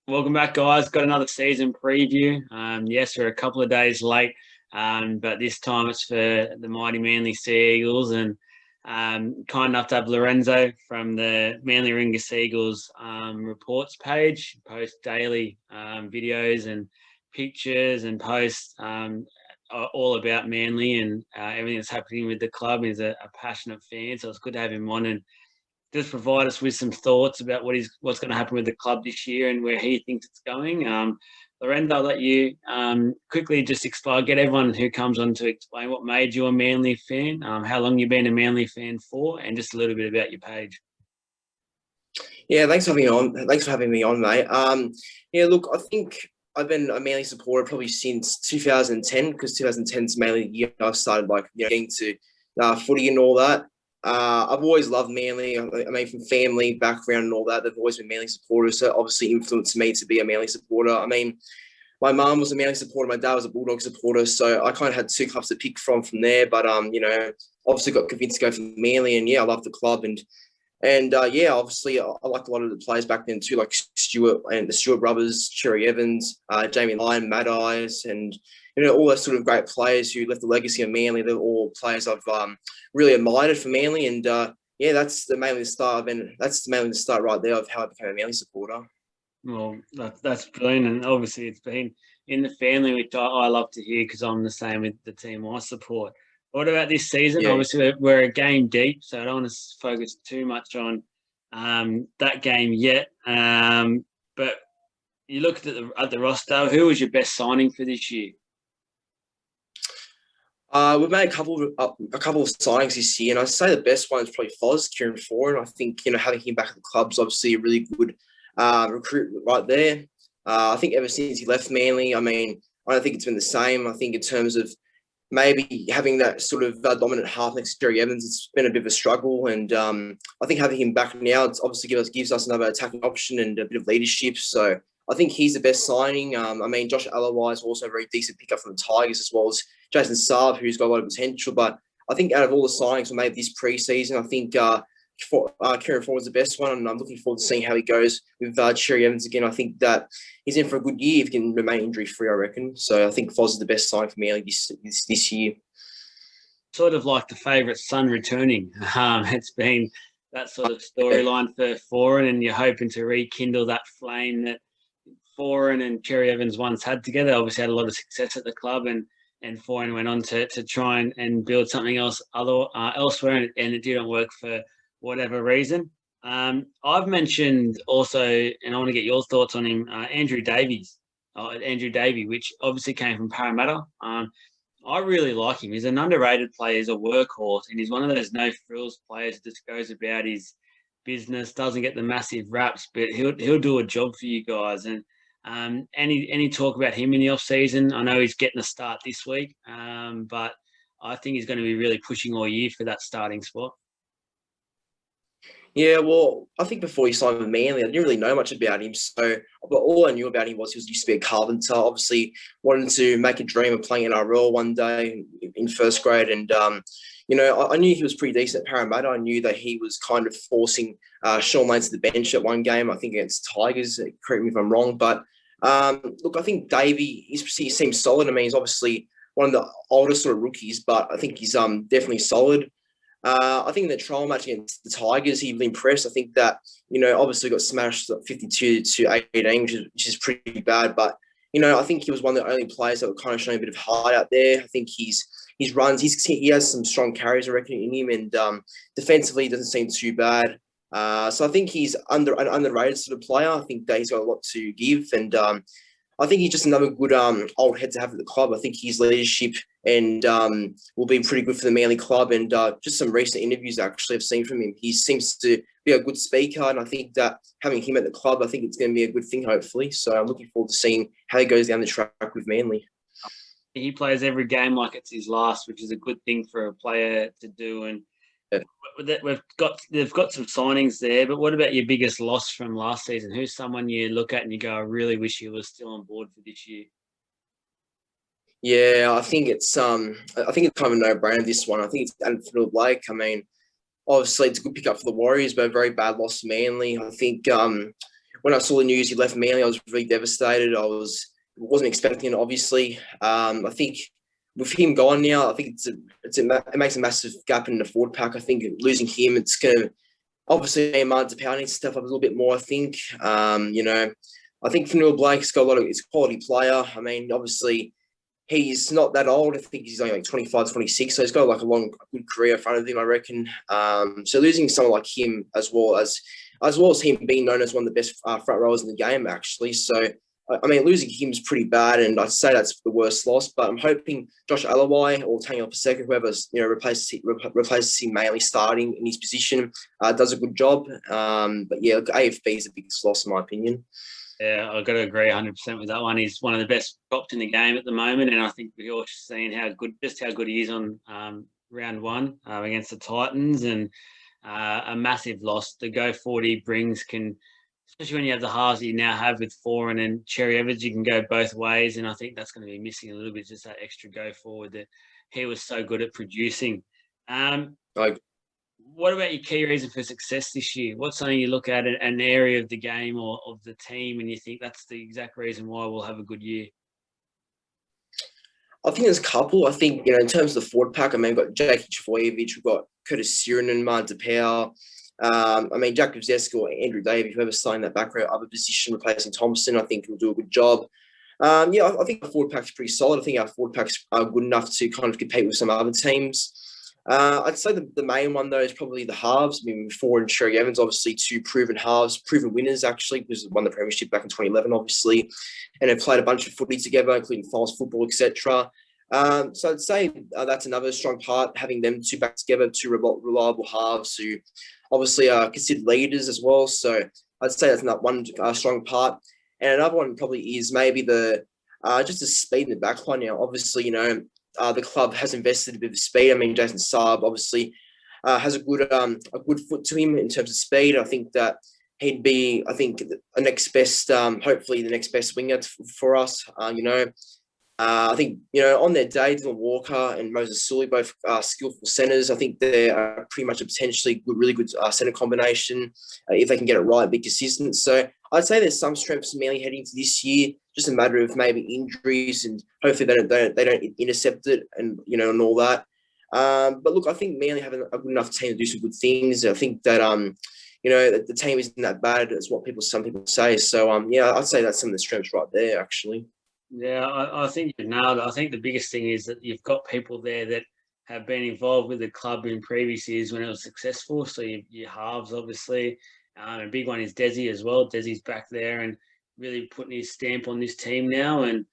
Welcome back, guys. Got another season preview. Yes, we're a couple of days late, but this time it's for the mighty Manly Sea Eagles, and kind enough to have Lorenzo from the Manly Ringer Sea Eagles reports page, post daily videos and pictures and posts all about Manly and everything that's happening with the club. He's a passionate fan, so it's good to have him on and just provide us with some thoughts about what's going to happen with the club this year and where he thinks it's going. Lorenzo, I'll let you quickly just explain, get everyone who comes on to explain what made you a Manly fan, how long you've been a Manly fan for, and just a little bit about your page. Yeah, thanks for having me on. Thanks for having me on, mate. Yeah, look, I think I've been a Manly supporter probably since 2010 because 2010 is mainly the year I started getting to footy and all that. I've always loved Manly. I mean, from family background and all that, they've always been Manly supporters. So obviously influenced me to be a Manly supporter. I mean, my mum was a Manly supporter. My dad was a Bulldog supporter. So I kind of had two clubs to pick from there. But obviously got convinced to go for Manly. And yeah, I love the club and yeah, obviously, I liked a lot of the players back then too, like Stewart and the Stewart brothers, Cherry Evans, Jamie Lyon, Mad Eyes, and all those sort of great players who left a legacy of Manly. They're all players I've really admired for Manly, and yeah, that's mainly the start. That's mainly the start right there of how I became a Manly supporter. Well, that's brilliant, and obviously it's been in the family, which I love to hear because I'm the same with the team I support. What about this season? Yeah. Obviously, we're a game deep, so I don't want to focus too much on that game yet. But you looked at the roster. Who was your best signing for this year? We've made a couple of signings this year, and I'd say the best one is probably Foz, Kieran Foran. I think having him back at the club is obviously a really good recruit right there. I think ever since he left Manly, I mean, I don't think it's been the same. I think in terms of maybe having that sort of dominant half next to Jerry Evans, it's been a bit of a struggle. And I think having him back now, it's obviously gives us another attacking option and a bit of leadership. So I think he's the best signing. I mean, Josh Aloiai is also a very decent pickup from the Tigers, as well as Jason Saab, who's got a lot of potential. But I think out of all the signings we made this preseason, I think Kieran Foran was the best one, and I'm looking forward to seeing how he goes with Cherry Evans again. I think that he's in for a good year if he can remain injury-free, I reckon. So I think Foz is the best sign for me this year. Sort of like the favourite son returning. It's been that sort of storyline for Foran, and you're hoping to rekindle that flame that Foran and Cherry Evans once had together. Obviously had a lot of success at the club, and Foran went on to try and build something else elsewhere, and it didn't work for whatever reason. I've mentioned also, and I want to get your thoughts on him, Andrew Davey, which obviously came from Parramatta. I really like him. He's an underrated player. He's a workhorse, and he's one of those no-frills players that just goes about his business, doesn't get the massive raps, but he'll do a job for you guys. And any talk about him in the off-season? I know he's getting a start this week, but I think he's going to be really pushing all year for that starting spot. Yeah, well, I think before he signed with Manly, I didn't really know much about him. So, but all I knew about him was he used to be a carpenter. Obviously, wanted to make a dream of playing NRL one day in first grade. And, I knew he was pretty decent at Parramatta. I knew that he was kind of forcing Shaun Lane to the bench at one game, I think against Tigers. Correct me if I'm wrong. But, look, I think Davey, he seems solid. I mean, he's obviously one of the oldest sort of rookies, but I think he's definitely solid. I think in the trial match against the Tigers, he impressed. I think that, obviously got smashed 52-18, which is pretty bad. But, I think he was one of the only players that were kind of showing a bit of heart out there. I think his runs, he has some strong carries, I reckon, in him. And defensively, he doesn't seem too bad. So I think he's an underrated sort of player. I think that he's got a lot to give. And I think he's just another good old head to have at the club. I think his leadership and will be pretty good for the Manly club. And just some recent interviews actually I've seen from him. He seems to be a good speaker, and I think that having him at the club, I think it's going to be a good thing, hopefully. So I'm looking forward to seeing how he goes down the track with Manly. He plays every game like it's his last, which is a good thing for a player to do. And they've got some signings there, but what about your biggest loss from last season? Who's someone you look at and you go, I really wish he was still on board for this year? Yeah, I think it's kind of a no-brainer, this one. I think it's Adam Fitzgerald-Blake. I mean, obviously it's a good pickup for the Warriors, but a very bad loss to Manly. I think when I saw the news he left Manly, I was really devastated. Wasn't expecting it, obviously. I think with him gone now, I think it makes a massive gap in the forward pack. I think losing him, it's going to obviously Martin Tapau needs to step up a little bit more. I think, I think Fanua Blake's got he's a quality player. I mean, obviously he's not that old. I think he's only like 25, 26. So he's got like a good career in front of him, I reckon. So losing someone like him as well as him being known as one of the best front rowers in the game, actually. So, I mean, losing him is pretty bad, and I'd say that's the worst loss. But I'm hoping Josh Alawai or Taniela Paseka, whoever's replaces him mainly starting in his position, does a good job. But yeah, AFB is the biggest loss in my opinion. Yeah, I've got to agree 100% with that one. He's one of the best props in the game at the moment, and I think we've all seen how good he is on round one against the Titans, and a massive loss. The go forward he brings can, especially when you have the halves that you now have with Foran and Cherry Evans, you can go both ways, and I think that's going to be missing a little bit, just that extra go forward that he was so good at producing. What about your key reason for success this year? What's something you look at an area of the game or of the team and you think that's the exact reason why we'll have a good year? I think there's a couple. I think, in terms of the forward pack, I mean, we've got Jake Trbojevic, we've got Curtis Sironen, Martin Tapau. I mean, Jack Zeska or Andrew Davey, whoever's starting that back row other position replacing Thompson, I think will do a good job. I think our forward pack's pretty solid. I think our forward pack's good enough to kind of compete with some other teams. I'd say the main one, though, is probably the halves. I mean, Foran and Cherry Evans, obviously two proven halves, proven winners, actually, because won the premiership back in 2011, obviously, and have played a bunch of footy together, including finals football, etc. So I'd say that's another strong part, having them two back together, two reliable halves who obviously are considered leaders as well. So I'd say that's not one strong part. And another one probably is maybe just the speed in the back line now. Obviously, the club has invested a bit of speed. I mean, Jason Saab obviously has a good foot to him in terms of speed. I think that he'd be, the next best, hopefully the next best winger for us. I think, on their day, Dylan Walker and Moses Sully, both skillful centres. I think they're pretty much a potentially really good centre combination if they can get it right, be consistent. So I'd say there's some strengths in Manly heading to this year, just a matter of maybe injuries and hopefully they don't intercept it and, and all that. But look, I think Manly have a good enough team to do some good things. I think that, the team isn't that bad as what some people say. So, I'd say that's some of the strengths right there, actually. Yeah, I think you've nailed it. I think the biggest thing is that you've got people there that have been involved with the club in previous years when it was successful. So your halves, obviously. A big one is Desi as well. Desi's back there and really putting his stamp on this team now. And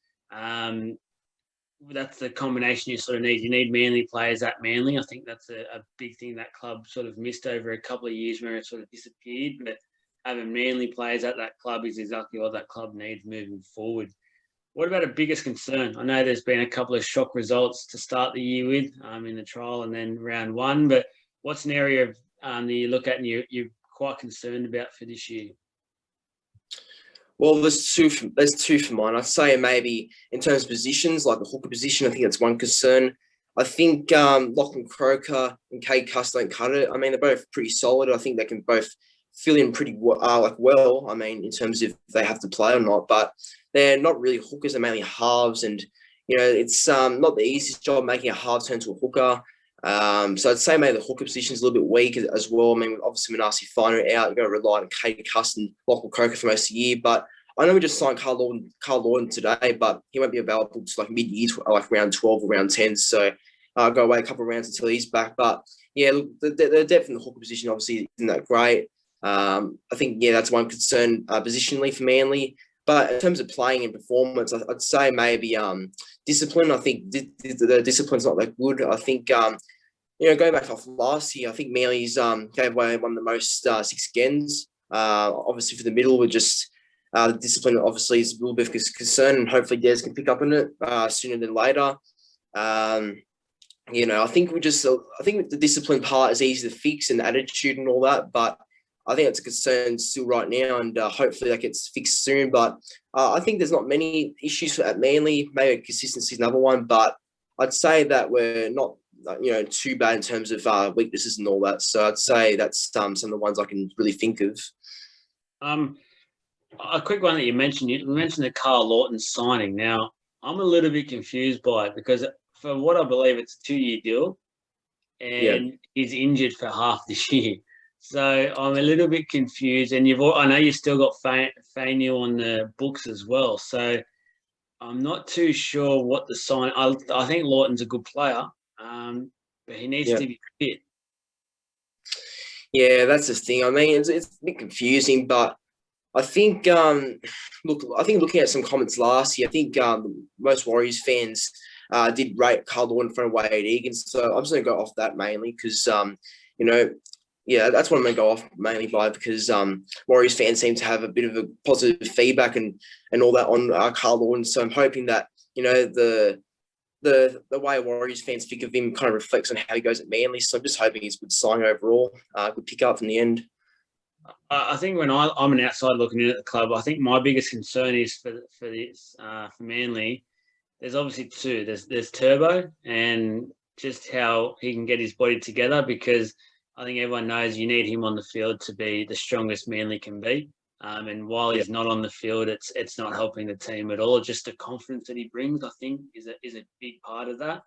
that's the combination you sort of need. You need Manly players at Manly. I think that's a big thing that club sort of missed over a couple of years where it sort of disappeared. But having Manly players at that club is exactly what that club needs moving forward. What about a biggest concern? I know there's been a couple of shock results to start the year with in the trial and then round one, but what's an area of that you look at and you're quite concerned about for this year? Well, there's two for mine. I'd say maybe in terms of positions, like the hooker position, I think that's one concern. I think Lachlan Croker and Cade Cuss don't cut it. I mean, they're both pretty solid. I think they can both fill in pretty well. I mean, in terms of if they have to play or not, but they're not really hookers. They're mainly halves, and it's not the easiest job making a half turn to a hooker. So I'd say maybe the hooker position is a little bit weak as well. I mean, obviously Manasi Finer out, you've got to rely on Cade Cuss and Lachlan Croker for most of the year. But I know we just signed Carl Lawton today, but he won't be available to mid-year, like round 12 or round 10. So I'll go away a couple of rounds until he's back. But yeah, look, the depth in the hooker position obviously isn't that great. I think, that's one concern positionally for Manly. But in terms of playing and performance, I'd say maybe discipline. I think the discipline's not that good. I think, going back off last year, I think Manly's gave away one of the most 6 gens. Obviously, for the middle, we're just the discipline obviously is a little bit of concern, and hopefully Des can pick up on it sooner than later. I think I think the discipline part is easy to fix and attitude and all that, but I think it's a concern still right now, and hopefully that gets fixed soon. But I think there's not many issues at Manly. Maybe consistency is another one, but I'd say that we're not, too bad in terms of weaknesses and all that. So I'd say that's some of the ones I can really think of. A quick one that you mentioned. You mentioned the Carl Lawton signing. Now, I'm a little bit confused by it because, for what I believe, it's a 2-year deal, Yeah. and he's injured for half this year. So I'm a little bit confused. And I know you've still got Fainu on the books as well. So I'm not too sure what the sign. I think Lawton's a good player, but he needs Yeah. to be fit. Yeah, that's the thing. I mean, it's a bit confusing, but I think I think looking at some comments last year, I think most Warriors fans did rate Carl Lawton in front of Wade Egan. So I'm just gonna go off that mainly because you know, yeah, that's what I'm gonna go off mainly by because Warriors fans seem to have a bit of a positive feedback and all that on Carl Lawton. So I'm hoping that the way Warriors fans think of him kind of reflects on how he goes at Manly. So I'm just hoping he's a good sign overall, good pick up in the end. I think when I'm an outside looking in at the club, I think my biggest concern is for Manly. There's obviously two. There's Turbo and just how he can get his body together, because I think everyone knows you need him on the field to be the strongest Manly can be. And while he's not on the field, it's not helping the team at all. Just the confidence that he brings, I think, is a big part of that.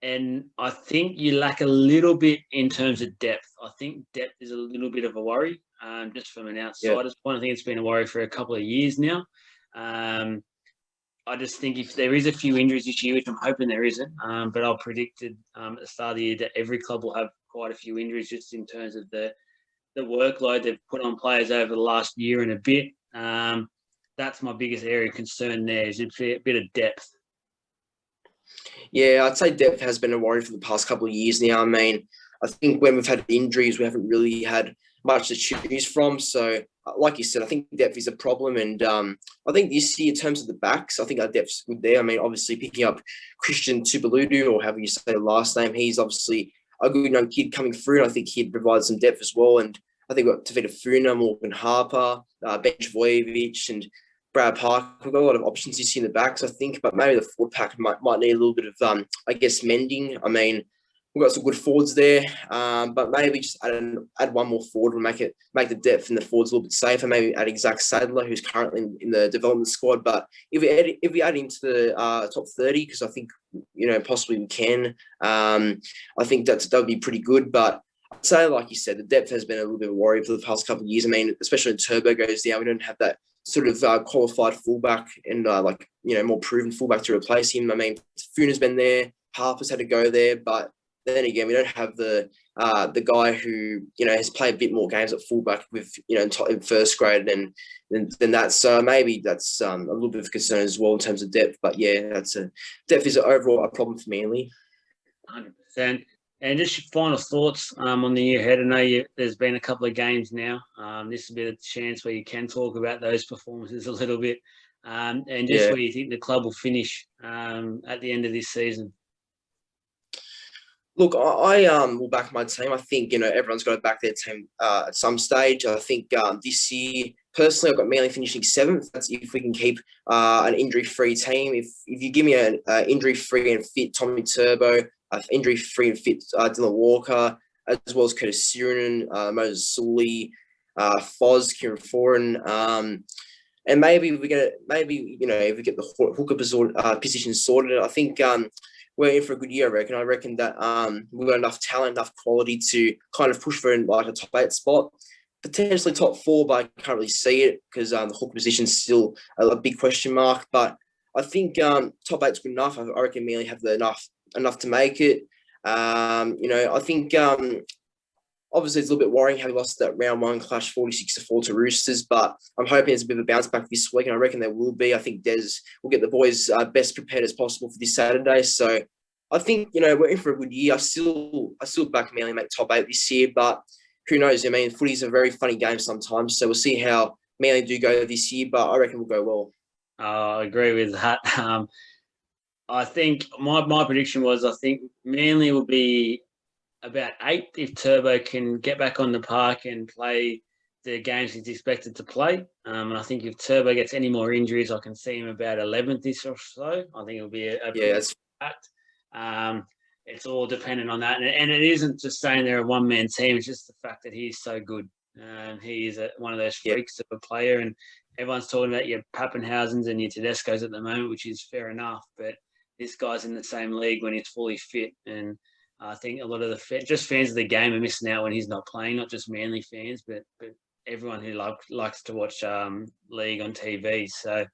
And I think you lack a little bit in terms of depth. I think depth is a little bit of a worry, just from an outsider's point. I think it's been a worry for a couple of years now. I just think if there is a few injuries this year, which I'm hoping there isn't, but I predicted at the start of the year that every club will have quite a few injuries just in terms of the workload they've put on players over the last year and a bit. That's my biggest area of concern there, is a bit of depth. Yeah, I'd say depth has been a worry for the past couple of years now. I mean, I think when we've had injuries, we haven't really had much to choose from. So, like you said, I think depth is a problem. And I think this year, in terms of the backs, I think our depth's good there. I mean, obviously picking up Christian Tupiludu, or however you say the last name, he's obviously a good young kid coming through. And I think he'd provide some depth as well. And I think we've got Tavita Funa, Morgan Harper, Benj Vojevic, and Brad Park. We've got a lot of options this year in the backs, I think, but maybe the forward pack might need a little bit of, I guess, mending. I mean, we've got some good forwards there, but maybe just add one more forward and make the depth in the forwards a little bit safer. Maybe adding Zach Sadler, who's currently in the development squad. But if we add into the top 30, because I think possibly we can, I think that would be pretty good. But I'd say, like you said, the depth has been a little bit of a worry for the past couple of years. I mean, especially when Turbo goes down, we don't have that sort of qualified fullback and more proven fullback to replace him. I mean, Funa's been there, Harper's had to go there, but then again, we don't have the guy who has played a bit more games at fullback with in first grade than that. So maybe that's a little bit of concern as well in terms of depth. But yeah, depth is overall a problem for Manly. 100%. And just final thoughts on the year ahead. I know there's been a couple of games now. This will be a chance where you can talk about those performances a little bit, and just where you think the club will finish at the end of this season. Look, I will back my team. I think everyone's got to back their team at some stage. I think this year, personally, I've got Manly finishing 7th. That's if we can keep an injury-free team. If you give me an injury-free and fit Tommy Turbo, injury-free and fit Dylan Walker, as well as Curtis Sirenin, Moses Sully, Foz, Kieran Foran, and maybe if we get the hooker position sorted, I think we're in for a good year. I reckon that we've got enough talent, enough quality to kind of push for a top 8 spot, potentially top 4, but I can't really see it because the hooker position is still a big question mark. But I think top 8's good enough. I reckon Manly have enough to make it. I think obviously it's a little bit worrying how we lost that round 1 clash 46-4 to Roosters, but I'm hoping there's a bit of a bounce back this week, and I reckon there will be. I think Des will get the boys best prepared as possible for this Saturday. So I think we're in for a good year. I still back Manly make top 8 this year, but who knows? I mean, footy's a very funny game sometimes, so we'll see how Manly do go this year, but I reckon we'll go well. I agree with that. I think my prediction was I think Manly will be about 8th if Turbo can get back on the park and play the games he's expected to play. And I think if Turbo gets any more injuries, I can see him about 11th-ish or so. I think it'll be that's fact. It's all dependent on that. And it isn't just saying they're a one-man team. It's just the fact that he's so good. He is one of those freaks of a player. And everyone's talking about your Pappenhausens and your Tedescos at the moment, which is fair enough. But this guy's in the same league when he's fully fit, and I think a lot of the just fans of the game are missing out when he's not playing. Not just Manly fans, but everyone who likes to watch league on TV. So,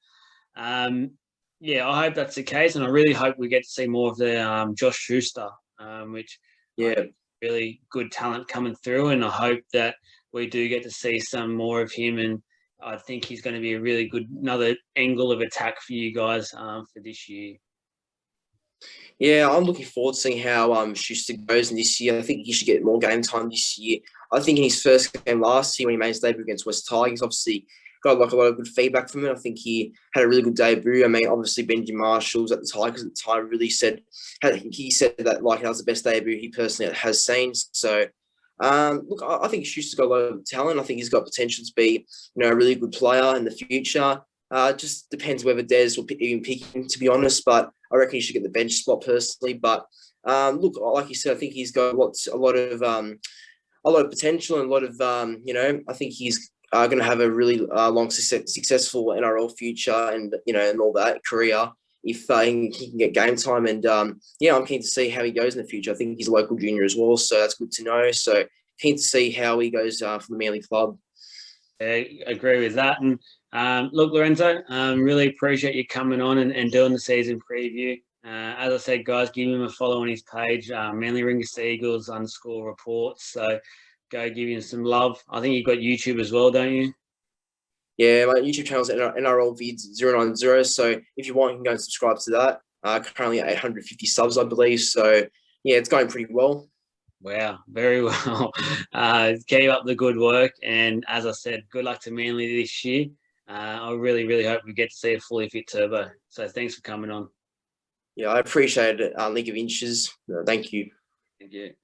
yeah, I hope that's the case, and I really hope we get to see more of the Josh Schuster, which really good talent coming through, and I hope that we do get to see some more of him. And I think he's going to be a really good another angle of attack for you guys for this year. Yeah, I'm looking forward to seeing how Schuster goes in this year. I think he should get more game time this year. I think in his first game last year when he made his debut against West Tigers, obviously got like a lot of good feedback from him. I think he had a really good debut. I mean, obviously Benji Marshall's at the Tigers at the time really said that like that was the best debut he personally has seen. So look, I think Schuster's got a lot of talent. I think he's got potential to be, a really good player in the future. Just depends whether Des will even pick him, to be honest. But I reckon he should get the bench spot personally. But look, like you said, I think he's got a lot of potential and a lot of I think he's going to have a really long, successful NRL future and and all that career if he can get game time. And I'm keen to see how he goes in the future. I think he's a local junior as well, so that's good to know. So keen to see how he goes for the Manly club. I agree with that. And look, Lorenzo, really appreciate you coming on and doing the season preview. As I said, guys, give him a follow on his page, Manly Ringus Eagles _reports. So go give him some love. I think you've got YouTube as well, don't you? Yeah, my YouTube channel is NRL Vids 090. So if you want, you can go and subscribe to that. Currently at 850 subs, I believe. So yeah, it's going pretty well. Wow, very well. Keep up the good work. And as I said, good luck to Manly this year. I really, really hope we get to see a fully fit Turbo. So thanks for coming on. Yeah, I appreciate it. League of Inches. Thank you. Thank you.